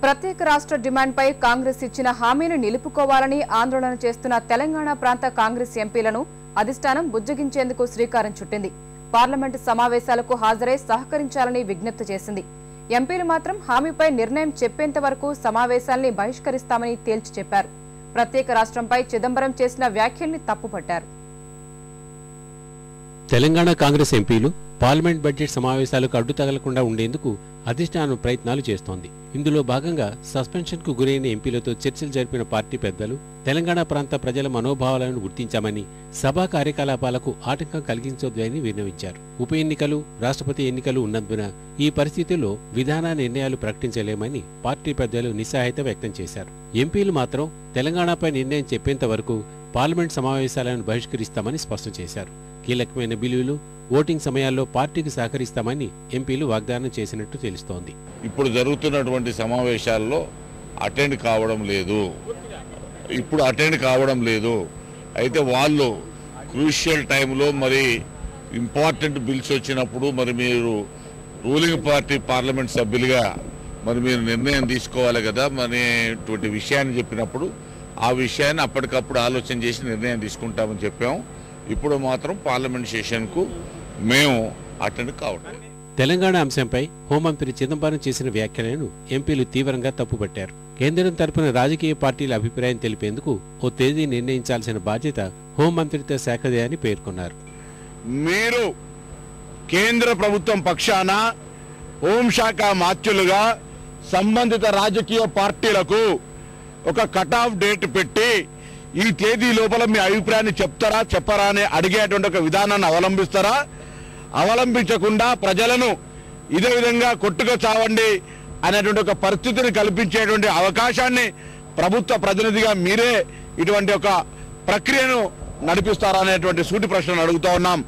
ప్రత్యేక రాష్ట్ర డిమాండ్పై కాంగ్రెస్ ఇచ్చిన హామీని నిలుపుకోవాలని ఆందోళన చేస్తున్న తెలంగాణ ప్రాంత కాంగ్రెస్ ఎంపీలను అధిష్టానం బుజ్జగించేందుకు శ్రీకారం చుట్టింది. పార్లమెంటు సమావేశాలకు హాజరై సహకరించాలని విజ్ఞప్తి చేసింది. ఎంపీలు మాత్రం హామీపై నిర్ణయం చెప్పేంత వరకు సమావేశాల్ని బహిష్కరిస్తామని తేల్చి చెప్పారు. ప్రత్యేక రాష్ట్రంపై చిదంబరం చేసిన వ్యాఖ్యల్ని తప్పుపట్టారు. తెలంగాణ కాంగ్రెస్ ఎంపీలు పార్లమెంట్ బడ్జెట్ సమావేశాలకు అడ్డు తగలకుండా ఉండేందుకు అధిష్టానం ప్రయత్నాలు చేస్తోంది. ఇందులో భాగంగా సస్పెన్షన్ కు గురైన ఎంపీలతో చర్చలు జరిపిన పార్టీ పెద్దలు తెలంగాణ ప్రాంత ప్రజల మనోభావాలను గుర్తించామని, సభా కార్యకలాపాలకు ఆటంకం కలిగించొద్దని విన్నవించారు. ఉప ఎన్నికలు, రాష్ట్రపతి ఎన్నికలు ఉన్నందున ఈ పరిస్థితుల్లో విధాన నిర్ణయాలు ప్రకటించలేమని పార్టీ పెద్దలు నిస్సహాయత వ్యక్తం చేశారు. ఎంపీలు మాత్రం తెలంగాణపై నిర్ణయం చెప్పేంత వరకు పార్లమెంట్ సమావేశాలను బహిష్కరిస్తామని స్పష్టం చేశారు. కీలకమైన బిల్లులు, ఓటింగ్ సమయాల్లో పార్టీకి సహకరిస్తామని ఎంపీలు వాగ్దానం చేసినట్టు తెలుస్తోంది. ఇప్పుడు జరుగుతున్నటువంటి సమావేశాల్లో అటెండ్ కావడం లేదు. అయితే వాళ్ళు క్రూషియల్ టైంలో మరి ఇంపార్టెంట్ బిల్స్ వచ్చినప్పుడు మరి మీరు రూలింగ్ పార్టీ పార్లమెంట్ సభ్యులుగా మరి మీరు నిర్ణయం తీసుకోవాలి కదా అనేటువంటి విషయాన్ని చెప్పినప్పుడు ఆ విషయాన్ని అప్పటికప్పుడు ఆలోచన చేసి నిర్ణయం తీసుకుంటామని చెప్పాము. ఇప్పుడు మాత్రం పార్లమెంట్ సెషన్కు మేము అటెండ్ కావడం. తెలంగాణ అంశంపై హోంమంత్రి చిదంబరం చేసిన వ్యాఖ్యలను ఎంపీలు తీవ్రంగా తప్పుపట్టారు. కేంద్రం తరపున రాజకీయ పార్టీల అభిప్రాయం తెలిపేందుకు ఓ తేదీ నిర్ణయించాల్సిన బాధ్యత హోంమంత్రిత్వ శాఖదే అని పేర్కొన్నారు. మీరు కేంద్ర ప్రభుత్వం పక్షాన హోంశాఖ మాత్యులుగా సంబంధిత రాజకీయ పార్టీలకు ఒక కట్ ఆఫ్ డేట్ పెట్టి ఈ తేదీ లోపల మీ అభిప్రాయాన్ని చెప్తారా చెప్పరా అని అడిగేటువంటి ఒక విధానాన్ని అవలంబిస్తారా? అవలంబించకుండా ప్రజలను ఇదే విధంగా కొట్టుగా చావండి అనేటువంటి ఒక పరిస్థితిని కల్పించేటువంటి అవకాశాన్ని ప్రభుత్వ ప్రతినిధిగా మీరే ఇటువంటి ఒక ప్రక్రియను నడిపిస్తారా అనేటువంటి సూటి ప్రశ్నలు అడుగుతా ఉన్నాం.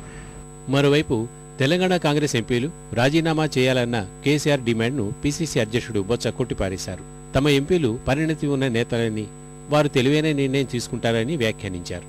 మరోవైపు తెలంగాణ కాంగ్రెస్ ఎంపీలు రాజీనామా చేయాలన్న కేసీఆర్ డిమాండ్ను పీసీసీ అధ్యక్షుడు బొత్స కొట్టిపారేశారు. తమ ఎంపీలు పరిణతి ఉన్న నేతలని, వారు తెలివైన నిర్ణయం తీసుకుంటారని వ్యాఖ్యానించారు.